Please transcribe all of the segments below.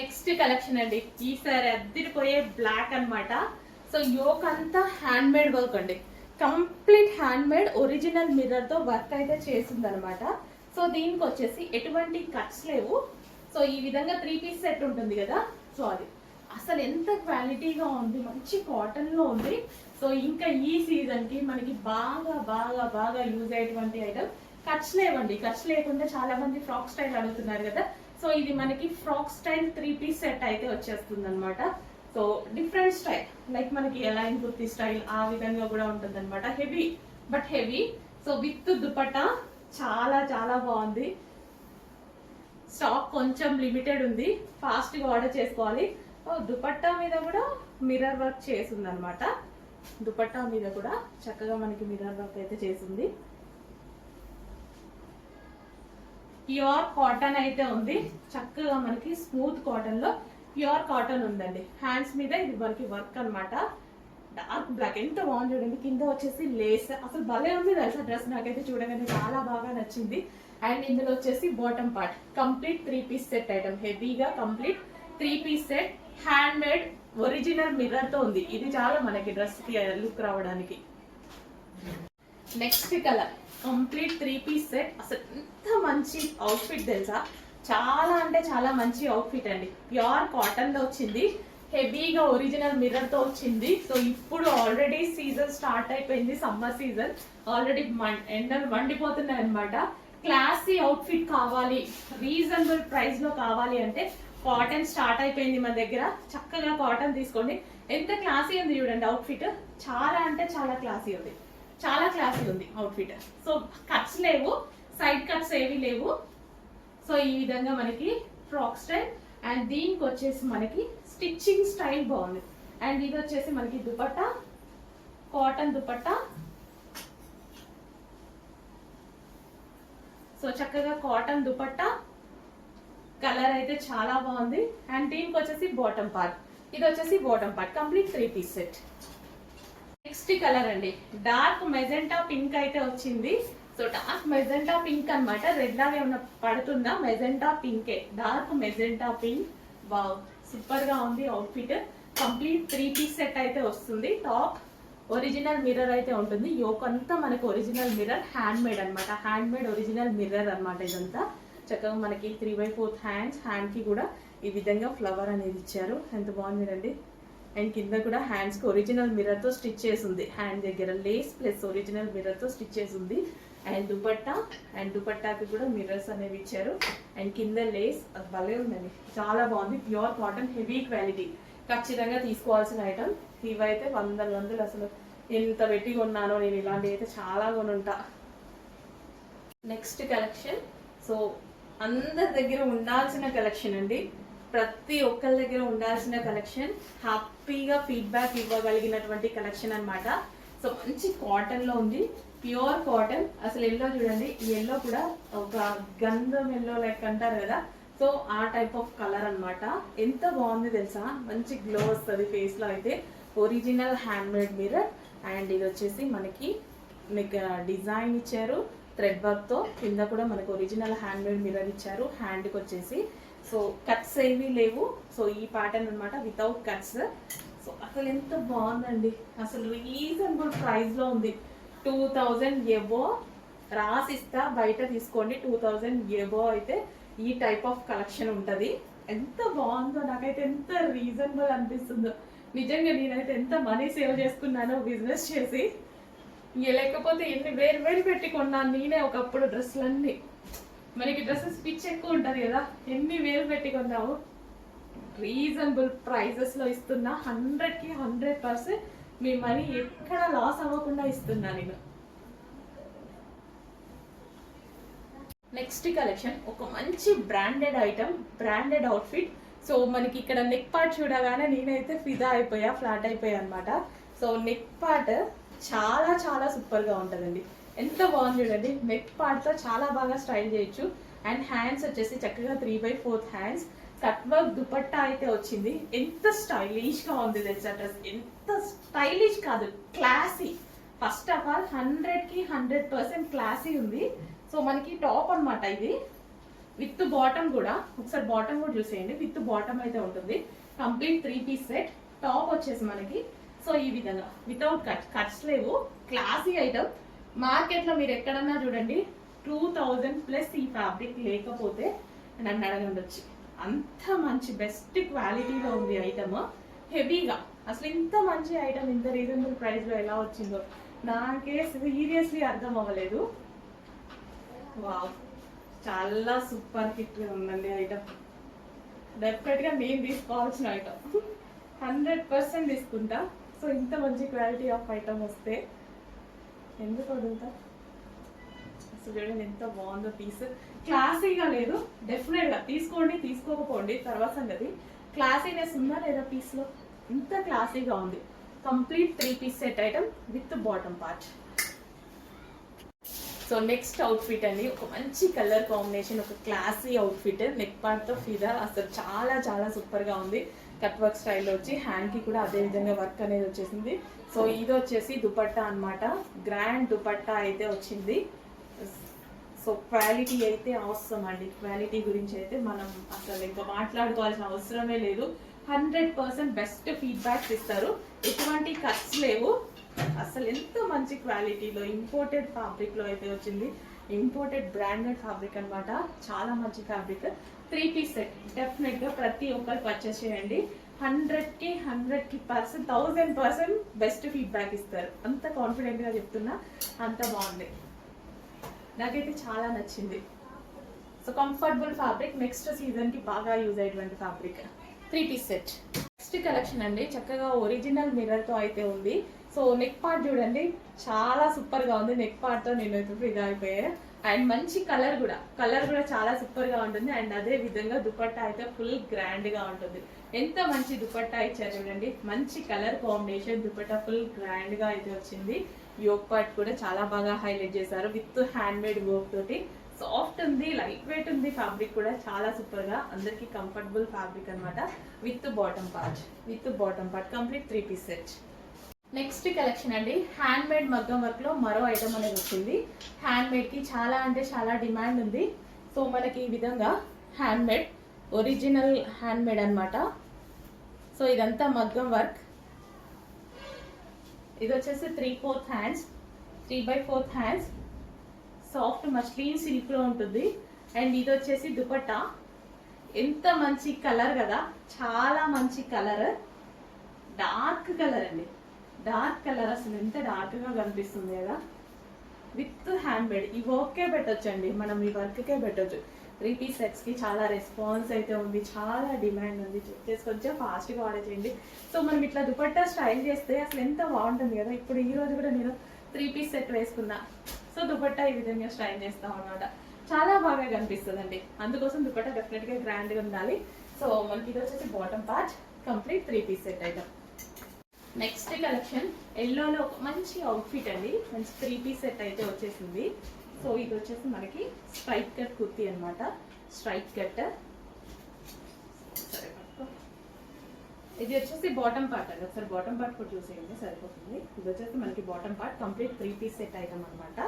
Next collection అండి. ఈసారి అద్దరిపోయే black అన్నమాట. సో యోక్ అంతా హ్యాండ్ మేడ్ వర్క్ అండి. Complete hand made original mirror తో వర్క్ అయితే చేసింది అనమాట. సో దీనికి వచ్చేసి ఎటువంటి కట్స్ లేవు. సో ఈ విధంగా 3 పీస్ సెట్ ఉంటుంది కదా, సో అది అసలు ఎంత క్వాలిటీగా ఉంది, మంచి కాటన్ లో ఉంది. సో ఇంకా ఈ సీజన్ కి మనకి బాగా బాగా బాగా యూజ్ అయ్యేటువంటి ఐటమ్. కట్స్ లేవండి, కట్స్ లేకుండా చాలా మంది ఫ్రాక్ స్టైల్ అడుగుతున్నారు కదా. సో ఇది మనకి ఫ్రాక్ స్టైల్ 3 పీస్ సెట్ అయితే వచ్చేస్తుంది అనమాట. సో డిఫరెంట్ స్టైల్, లైక్ మనకి లైన్ కుర్తీ స్టైల్ ఆ విధంగా కూడా ఉంటుంది అనమాట. Heavy but heavy. So with dupatta చాలా చాలా బాగుంది. స్టాక్ కొంచెం లిమిటెడ్ ఉంది, ఫాస్ట్ గా ఆర్డర్ చేసుకోవాలి. దుపట్టా మీద కూడా మిర్రర్ వర్క్ చేసింది అనమాట. దుపట్టా మీద కూడా చక్కగా మనకి మిర్రర్ వర్క్ అయితే చేసింది. ప్యూర్ కాటన్ అయితే ఉంది, చక్కగా మనకి స్మూత్ కాటన్ లో ప్యూర్ కాటన్ ఉందండి. హ్యాండ్స్ మీద ఇది మనకి వర్క్ అనమాట. డార్క్ బ్లాక్ ఎంత బాగుంది చూడండి. కింద వచ్చేసి లేస్, అసలు భలే ఉంది తెలుసా డ్రెస్. నాకైతే చూడగానే చాలా బాగా నచ్చింది. అండ్ ఇందులో వచ్చేసి bottom part complete 3 piece set item. హెవీగా complete 3 piece set handmade original mirror తో ఉంది. ఇది చాలా మనకి డ్రెస్ కి లుక్ రావడానికి. Next colour complete 3 piece set. అసలు ఎంత మంచి అవుట్ఫిట్ తెలుసా, చాలా అంటే చాలా మంచి అవుట్ఫిట్ అండి. ప్యూర్ కాటన్ లో వచ్చింది, హెవీగా ఒరిజినల్ మిర్రర్ తో వచ్చింది. సో ఇప్పుడు ఆల్రెడీ సీజన్ స్టార్ట్ అయిపోయింది, సమ్మర్ సీజన్ ఆల్రెడీ. ఎండలు మండిపోతున్నాయి అనమాట. క్లాసీ అవుట్ఫిట్ కావాలి, రీజనబుల్ ప్రైస్ లో కావాలి అంటే కాటన్ స్టార్ట్ అయిపోయింది మన దగ్గర. చక్కగా కాటన్ తీసుకోండి. ఎంత క్లాసీ ఉంది చూడండి అవుట్ఫిట్. చాలా అంటే చాలా క్లాసీ ఉంది, చాలా క్లాసీ ఉంది అవుట్ఫిట్. సో కట్స్ లేవు, సైడ్ కట్స్ ఏవి లేవు. సో ఈ విధంగా మనకి ఫ్రాక్ స్టైల్. అండ్ దీనికి వచ్చేసి మనకి స్టిచ్చింగ్ స్టైల్ బాగుంది. అండ్ ఇది వచ్చేసి మనకి దుపట్టా, కాటన్ దుపట్టా. సో చక్కగా కాటన్ దుపట్టా, కలర్ అయితే చాలా బాగుంది. అండ్ దీనికి వచ్చేసి బాటమ్ పార్ట్, ఇది వచ్చేసి bottom part complete 3 piece set. Next colour అండి, డార్క్ మెజెంటా పింక్ అయితే వచ్చింది. సో డార్క్ మెజెంటా పింక్ అనమాట. రెడ్ లాగా ఏమన్నా పడుతుందా, మెజెంటా పింకే, dark magenta pink. Wow, super గా ఉంది అవుట్ఫిట్. కంప్లీట్ 3 పీస్ సెట్ అయితే వస్తుంది. టాప్ ఒరిజినల్ మిర్రర్ అయితే ఉంటుంది. యోక్ అంతా మనకి ఒరిజినల్ మిర్రర్, హ్యాండ్ మేడ్ అనమాట. హ్యాండ్ మేడ్ ఒరిజినల్ మిర్రర్ అనమాట ఇదంతా. చక్కగా మనకి 3/4 హ్యాండ్స్, హ్యాండ్ కి కూడా ఈ విధంగా ఫ్లవర్ అనేది ఇచ్చారు. ఎంత బాగుంది అండి. అండ్ కింద కూడా హ్యాండ్స్ కి ఒరిజినల్ మిర్రర్ తో స్టిచ్ చేసింది. హ్యాండ్ దగ్గర లేస్ ప్లస్ ఒరిజినల్ మిర్రర్ తో స్టిచ్ చేసింది. అండ్ దుపట్టా, అండ్ దుపట్టాకి కూడా మిర్రర్స్ అనేవి ఇచ్చారు. అండ్ కింద లేస్, అది భలే ఉందండి, చాలా బాగుంది. ప్యూర్ కాటన్, హెవీ క్వాలిటీ, ఖచ్చితంగా తీసుకోవాల్సిన ఐటమ్. ఇవైతే వందలు అసలు ఎంత పెట్టి కొన్నానో నేను. ఇలాంటివి అయితే చాలా కొనుంటా. నెక్స్ట్ కలెక్షన్, సో అందరి దగ్గర ఉండాల్సిన కలెక్షన్ అండి. ప్రతి ఒక్కరి దగ్గర ఉండాల్సిన కలెక్షన్, హ్యాపీగా ఫీడ్బ్యాక్ ఇవ్వగలిగినటువంటి కలెక్షన్ అనమాట. సో మంచి కాటన్ లో ఉంది, ప్యూర్ కాటన్. అసలు ఎల్లో చూడండి, ఈ ఎల్లో కూడా ఒక గంధం ఎల్లో లైక్ అంటారు కదా, సో ఆ టైప్ ఆఫ్ కలర్ అనమాట. ఎంత బాగుంది తెలుసా, మంచి గ్లో వస్తుంది ఫేస్ లో అయితే. Original hand made mirror. And ఇది వచ్చేసి మనకి డిజైన్ ఇచ్చారు థ్రెడ్ వర్క్ తో. కింద కూడా మనకు ఒరిజినల్ హ్యాండ్ మేడ్ మిర్రర్ ఇచ్చారు. హ్యాండ్ కి వచ్చేసి సో కట్స్ ఏవి లేవు. సో ఈ ప్యాటర్న్ అనమాట, వితౌట్ కట్స్. సో అసలు ఎంత బాగుందండి, అసలు రీజనబుల్ ప్రైస్ లో ఉంది. 2000 ఎబో రాసిస్తా, బయట తీసుకోండి. 2000 ఎబో అయితే ఈ టైప్ ఆఫ్ కలెక్షన్ ఉంటది. ఎంత బాగుందో, నాకైతే ఎంత రీజనబుల్ అనిపిస్తుందో. నిజంగా నేనైతే ఎంత మనీ సేవ్ చేసుకున్నానో బిజినెస్ చేసి. లేకపోతే ఎన్ని వేరు పెట్టి కొన్నాను నేనే ఒకప్పుడు డ్రెస్సులన్నీ. మనకి డ్రెస్సెస్ పిచ్ ఎక్కువ ఉంటుంది కదా, ఎన్ని వేలు పెట్టి కొన్నావు. రీజనబుల్ ప్రైజెస్ లో ఇస్తున్నా, 100కి 100% మీ మనీ ఎక్కడ లాస్ అవ్వకుండా ఇస్తున్నా నేను. నెక్స్ట్ కలెక్షన్, ఒక మంచి branded item, branded outfit. So మనకి ఇక్కడ నెక్ పార్ట్ చూడగానే నేనైతే ఫిదా అయిపోయా, ఫ్లాట్ అయిపోయా అనమాట. సో నెక్ పార్ట్ చాలా చాలా సూపర్ గా ఉంటుందండి. ఎంత బాగుంది చూడండి. నెక్ పార్ట్ తో చాలా బాగా స్టైల్ చేయొచ్చు. అండ్ హ్యాండ్స్ వచ్చేసి చక్కగా 3/4 హ్యాండ్స్. కట్ వర్క్ దుపట్టా అయితే వచ్చింది. ఎంత స్టైలిష్ గా ఉంది తెలుసా డ్రెస్. ఎంత స్టైలిష్ కాదు, క్లాసీ. ఫస్ట్ ఆఫ్ ఆల్ 100కి 100% క్లాసీ ఉంది. సో మనకి టాప్ అనమాట ఇది. విత్ బాటమ్ కూడా, ఒకసారి బాటమ్ కూడా చూసేయండి. విత్ బాటమ్ అయితే ఉంటుంది. Complete 3 piece set. టాప్ వచ్చేసి మనకి సో ఈ విధంగా వితౌట్ కట్స్ లేవు. Classy item. మార్కెట్ లో మీరు ఎక్కడన్నా చూడండి 2000 ప్లస్ ఈ ఫ్యాబ్రిక్ లేకపోతే నన్ను అడగండి వచ్చి. అంత మంచి బెస్ట్ క్వాలిటీలో ఉంది ఐటమ్. హెవీగా అసలు ఇంత మంచి ఐటమ్ ఇంత రీజనబుల్ ప్రైస్ లో ఎలా వచ్చిందో నాకే సీరియస్లీ అర్థం అవ్వలేదు. వావ్, చాలా సూపర్ హిట్ ఉందండి ఐటమ్. డెఫినెట్ గా నేను తీసుకోవాల్సిన ఐటమ్. 100% తీసుకుంటా. సో ఇంత మంచి క్వాలిటీ ఆఫ్ ఐటమ్ వస్తే ఎందుకు వదులుతా? అసలు చూడండి ఎంత బాగుందో పీస్. క్లాసీగా లేదు. డెఫినెట్ గా తీసుకోండి, తీసుకోకపోండి తర్వాత సంగతి. క్లాసీనెస్ ఉందా లేదా పీస్ లో? ఇంత క్లాసీగా ఉంది. Complete 3 piece set item with bottom part. So next outfit అండి, ఒక మంచి కలర్ కాంబినేషన్, ఒక క్లాసీ అవుట్ఫిట్. నెక్ పార్ట్ తో ఫిదా అసలు చాలా చాలా సూపర్ గా ఉంది. కట్ వర్క్ స్టైల్లో వచ్చి హ్యాండ్ కి కూడా అదే విధంగా వర్క్ అనేది వచ్చేసింది. సో ఇది వచ్చేసి దుపట్టా అన్నమాట. గ్రాండ్ దుపట్టా అయితే వచ్చింది. సో క్వాలిటీ అయితే అవసరం అండి. క్వాలిటీ గురించి అయితే మనం అసలు ఇంకా మాట్లాడుకోవాల్సిన అవసరమే లేదు. 100% బెస్ట్ ఫీడ్బ్యాక్స్ ఇస్తారు. ఎటువంటి కట్స్ లేవు. అసలు ఎంత మంచి క్వాలిటీలో ఇంపోర్టెడ్ ఫ్యాబ్రిక్ లో అయితే వచ్చింది. ఇంపోర్టెడ్ బ్రాండెడ్ ఫ్యాబ్రిక్ అన్నమాట. చాలా మంచి ఫ్యాబ్రిక్. 3 పీస్ సెట్ డెఫినెట్ గా ప్రతి ఒక్కరు పర్చేస్ చేయండి. 100కి 1000% బెస్ట్ ఫీడ్బ్యాక్ ఇస్తారు. అంత కాన్ఫిడెంట్ గా చెప్తున్నా. అంత బాగుంది. నాకైతే చాలా నచ్చింది. So comfortable fabric. Next season కి బాగా యూజ్ అయ్యేటువంటి fabric. 3 piece set. Next collection అండి, చక్కగా ఒరిజినల్ మిర్రర్ తో అయితే ఉంది. సో నెక్ పార్ట్ చూడండి చాలా సూపర్ గా ఉంది. నెక్ పార్ట్ తో నేను అయితే ఫిదా అయిపోయా. అండ్ మంచి కలర్ కూడా చాలా సూపర్ గా ఉంటుంది. అండ్ అదే విధంగా దుపట్టా అయితే ఫుల్ గ్రాండ్ గా ఉంటుంది. ఎంత మంచి దుపట్టా ఇచ్చారు చూడండి. మంచి colour combination. Dupatta full grand గా అయితే వచ్చింది. యోక్ పార్ట్ కూడా చాలా బాగా హైలైట్ చేశారు విత్ హ్యాండ్ మేడ్ వర్క్ తోటి. సాఫ్ట్ ఉంది, లైట్ వెయిట్ ఉంది. ఫ్యాబ్రిక్ కూడా చాలా సూపర్ గా అందరికి కంఫర్టబుల్ ఫ్యాబ్రిక్ అన్నమాట. With bottom part complete 3 piece set. Next collection అండి, హ్యాండ్ మేడ్ మగ్గం వర్క్ లో మరో ఐటమ్ అనేది వచ్చింది. హ్యాండ్ మేడ్ కి చాలా అంటే చాలా డిమాండ్ ఉంది. సో మనకి ఈ విధంగా hand made, original hand made అన్నమాట. సో ఇదంతా మగ్గం వర్క్. ఇది వచ్చేసి 3/4 hands, 3/4 hands. Soft muslin silk లో ఉంటుంది. అండ్ ఇది వచ్చేసి దుపట్టా. ఎంత మంచి కలర్ కదా, చాలా మంచి కలర్. డార్క్ కలర్ అండి, డార్క్ కలర్. అసలు ఎంత డార్క్ గా కనిపిస్తుంది కదా. With hand made. ఈ వర్కే పెట్టొచ్చండి, మనం ఈ వర్క్ కే పెట్టొచ్చు. 3 పీస్ సెట్స్ కి చాలా రెస్పాన్స్ అయితే ఉంది. చాలా డిమాండ్ ఉంది. చెక్ చేసి కొంచెం ఫాస్ట్ గా ఆర్డర్ చేయండి. సో మనం ఇట్లా దుపట్టా స్టైల్ చేస్తే అసలు ఎంత బాగుంటుంది కదా. ఇప్పుడు ఈ రోజు కూడా నేను 3 పీస్ సెట్ వేసుకున్నా. సో దుపట్టా ఈ విధంగా స్టైల్ చేస్తాం అనమాట. చాలా బాగా కనిపిస్తుంది అండి. అందుకోసం దుపట్టా డెఫినెట్ గా గ్రాండ్ గా ఉండాలి. సో మనకి ఇది వచ్చేసి bottom part complete 3 piece set item. Next collection ఎల్లోలో ఒక మంచి అవుట్ఫిట్ అండి. మంచి 3 పీస్ సెట్ అయితే వచ్చేసింది. సో ఇది వచ్చేసి మనకి స్ట్రైట్ కట్ కుర్తీ అనమాట. Straight cut. ఇది వచ్చేసి బాటమ్ పార్ట్ అండి. ఒకసారి బాటమ్ పార్ట్ కూడా చూసేయండి సరిపోతుంది. ఇది వచ్చేసి మనకి bottom part complete 3 piece set item అనమాట.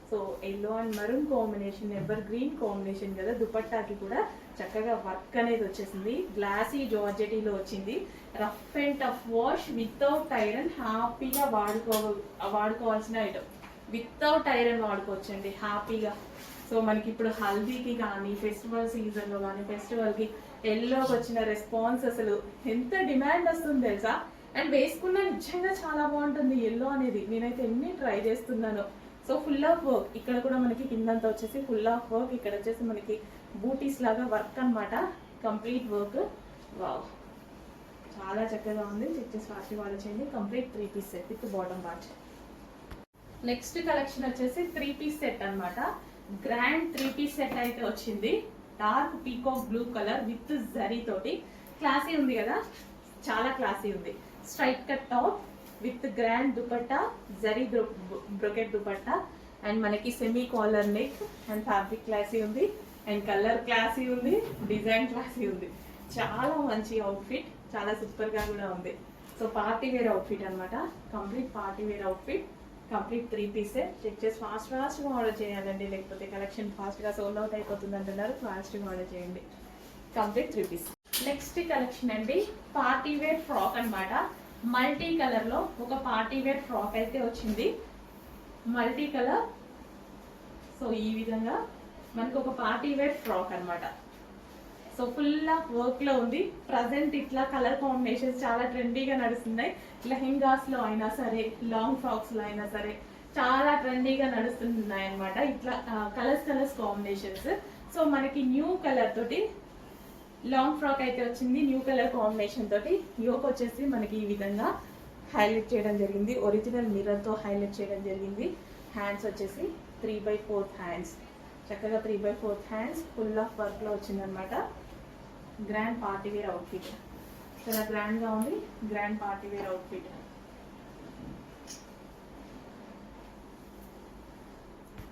So yellow and maroon combination, evergreen combination కదా. దుపట్టాకి కూడా చక్కగా వర్క్ అనేది వచ్చేసింది. గ్లాసీ జార్జెటీలో వచ్చింది. Rough and tough wash without iron. హ్యాపీగా వాడుకోవాల్సిన ఐటమ్. వితౌట్ ఐరన్ వాడుకోవచ్చండి హ్యాపీగా. సో మనకి ఇప్పుడు హల్దీకి కానీ, ఫెస్టివల్ సీజన్లో కానీ, ఫెస్టివల్కి ఎల్లోకి వచ్చిన రెస్పాన్స్ అసలు ఎంత డిమాండ్ వస్తుంది తెలుసా. అండ్ వేసుకున్న నిజంగా చాలా బాగుంటుంది ఎల్లో అనేది. నేనైతే ఎన్ని ట్రై చేస్తున్నాను. So full of work. ఇక్కడ కూడా మనకి కిందంతా వచ్చేసి ఫుల్ ఆఫ్ వర్క్. ఇక్కడ వచ్చేసి మనకి బూటీస్ లాగా వర్క్ అన్నమాట. Complete work. వావ్, చాలా చక్కగా ఉంది. చెక్ చేసి ఫాస్ట్ వాడు చేయండి. Complete 3 piece set with bottom part. Next collection వచ్చేసి 3 పీస్ సెట్ అన్నమాట. గ్రాండ్ 3 పీస్ సెట్ అయితే వచ్చింది. Dark peacock blue colour with zari తోటి. క్లాసీ ఉంది కదా, చాలా క్లాసీ ఉంది. Straight cut top with grand dupatta, zari brocade dupatta. And మనకి semi collar neck. And fabric classy ఉంది. అండ్ కలర్ క్లాసీ ఉంది. డిజైన్ క్లాసీ ఉంది. చాలా మంచి అవుట్ఫిట్. చాలా సూపర్ గా కూడా ఉంది. సో పార్టీ వేర్ అవుట్ఫిట్ అనమాట. Complete party wear outfit. Complete 3 పీసే. చెక్ చేసి ఫాస్ట్గా ఆర్డర్ చేయాలండి, లేకపోతే కలెక్షన్ ఫాస్ట్గా సోల్డ్ అవుట్ అయిపోతుంది అంటున్నారు. ఫాస్ట్గా ఆర్డర్ చేయండి. Complete 3 piece. నెక్స్ట్ కలెక్షన్ అండి, పార్టీ వేర్ ఫ్రాక్ అన్నమాట. మల్టీ కలర్లో ఒక పార్టీ వేర్ ఫ్రాక్ అయితే వచ్చింది. మల్టీ కలర్, సో ఈ విధంగా మనకు ఒక పార్టీ వేర్ ఫ్రాక్ అన్నమాట. సో ఫుల్ ఆఫ్ వర్క్ లో ఉంది. ప్రజెంట్ ఇట్లా కలర్ కాంబినేషన్స్ చాలా ట్రెండీగా నడుస్తున్నాయి. లెహెంగాస్ లో అయినా సరే, లాంగ్ ఫ్రాక్స్ లో అయినా సరే చాలా ట్రెండీగా నడుస్తున్నాయి అన్నమాట. ఇట్లా కలర్స్ కాంబినేషన్స్. సో మనకి న్యూ కలర్ తోటి లాంగ్ ఫ్రాక్ అయితే వచ్చింది. న్యూ కలర్ కాంబినేషన్ తోటి యోక్ వచ్చేసి మనకి ఈ విధంగా హైలైట్ చేయడం జరిగింది. ఒరిజినల్ మిర్రర్ తో హైలైట్ చేయడం జరిగింది. హ్యాండ్స్ వచ్చేసి 3/4 హ్యాండ్స్, చక్కగా 3/4 హ్యాండ్స్ ఫుల్ ఆఫ్ వర్క్ లో వచ్చిందనమాట. గ్రాండ్ పార్టీ వేర్ అవుట్ఫిట్, చాలా గ్రాండ్ గా ఉంది. Grand party wear outfit.